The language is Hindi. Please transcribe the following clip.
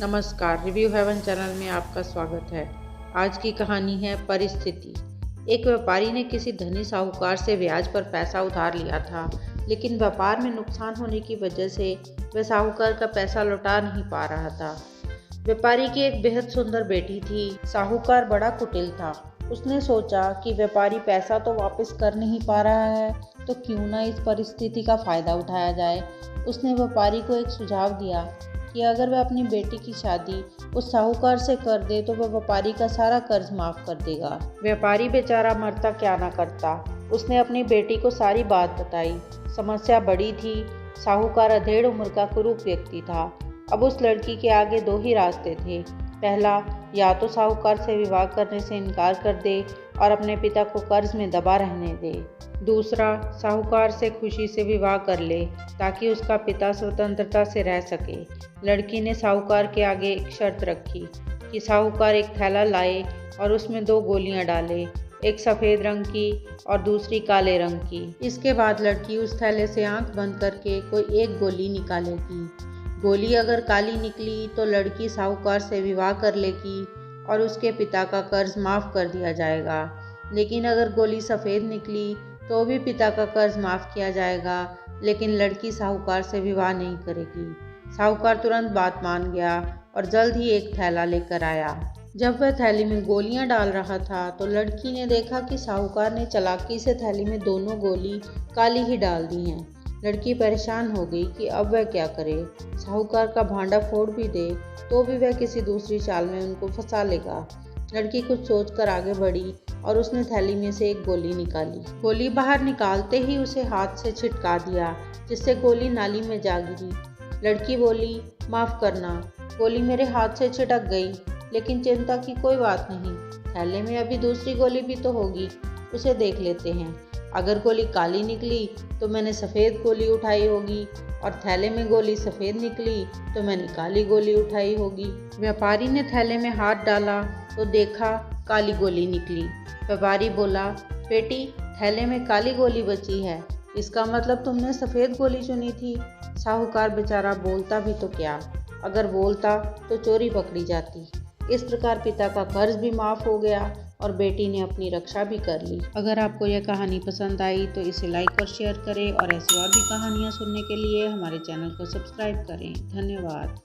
नमस्कार, रिव्यू हेवन चैनल में आपका स्वागत है। आज की कहानी है परिस्थिति। एक व्यापारी ने किसी धनी साहूकार से ब्याज पर पैसा उधार लिया था, लेकिन व्यापार में नुकसान होने की वजह से वह साहूकार का पैसा लौटा नहीं पा रहा था। व्यापारी की एक बेहद सुंदर बेटी थी। साहूकार बड़ा कुटिल था। उसने सोचा कि व्यापारी पैसा तो वापस कर नहीं पा रहा है, तो क्यों ना इस परिस्थिति का फ़ायदा उठाया जाए। उसने व्यापारी को एक सुझाव दिया कि अगर वह अपनी बेटी की शादी उस साहूकार से कर दे तो वह व्यापारी का सारा कर्ज माफ़ कर देगा। व्यापारी बेचारा मरता क्या ना करता। उसने अपनी बेटी को सारी बात बताई। समस्या बड़ी थी। साहूकार अधेड़ उम्र का कुरूप व्यक्ति था। अब उस लड़की के आगे दो ही रास्ते थे। पहला, या तो साहूकार से विवाह करने से इनकार कर दे और अपने पिता को कर्ज में दबा रहने दे। दूसरा, साहूकार से खुशी से विवाह कर ले ताकि उसका पिता स्वतंत्रता से रह सके। लड़की ने साहूकार के आगे एक शर्त रखी कि साहूकार एक थैला लाए और उसमें 2 गोलियां डाले, एक सफ़ेद रंग की और दूसरी काले रंग की। इसके बाद लड़की उस थैले से आंख बंद करके कोई एक गोली निकालेगी। गोली अगर काली निकली तो लड़की साहूकार से विवाह कर लेगी और उसके पिता का कर्ज माफ़ कर दिया जाएगा। लेकिन अगर गोली सफ़ेद निकली तो भी पिता का कर्ज माफ़ किया जाएगा, लेकिन लड़की साहूकार से विवाह नहीं करेगी। साहूकार तुरंत बात मान गया और जल्द ही एक थैला लेकर आया। जब वह थैली में गोलियां डाल रहा था तो लड़की ने देखा कि साहूकार ने चालाकी से थैली में दोनों गोली काली ही डाल दी हैं। लड़की परेशान हो गई कि अब वह क्या करे। साहूकार का भांडा फोड़ भी दे तो भी वह किसी दूसरी चाल में उनको फंसा लेगा। लड़की कुछ सोचकर आगे बढ़ी और उसने थैली में से एक गोली निकाली। गोली बाहर निकालते ही उसे हाथ से छिटका दिया, जिससे गोली नाली में जा गिरी। लड़की बोली, माफ़ करना, गोली मेरे हाथ से छिटक गई, लेकिन चिंता की कोई बात नहीं। थैले में अभी दूसरी गोली भी तो होगी, उसे देख लेते हैं। अगर गोली काली निकली तो मैंने सफ़ेद गोली उठाई होगी और थैले में गोली सफ़ेद निकली तो मैंने काली गोली उठाई होगी। व्यापारी ने थैले में हाथ डाला तो देखा काली गोली निकली। व्यापारी बोला, बेटी, थैले में काली गोली बची है, इसका मतलब तुमने सफ़ेद गोली चुनी थी। साहूकार बेचारा बोलता भी तो क्या, अगर बोलता तो चोरी पकड़ी जाती। इस प्रकार पिता का कर्ज भी माफ़ हो गया और बेटी ने अपनी रक्षा भी कर ली। अगर आपको यह कहानी पसंद आई तो इसे लाइक और शेयर करें और ऐसी और भी कहानियाँ सुनने के लिए हमारे चैनल को सब्सक्राइब करें। धन्यवाद।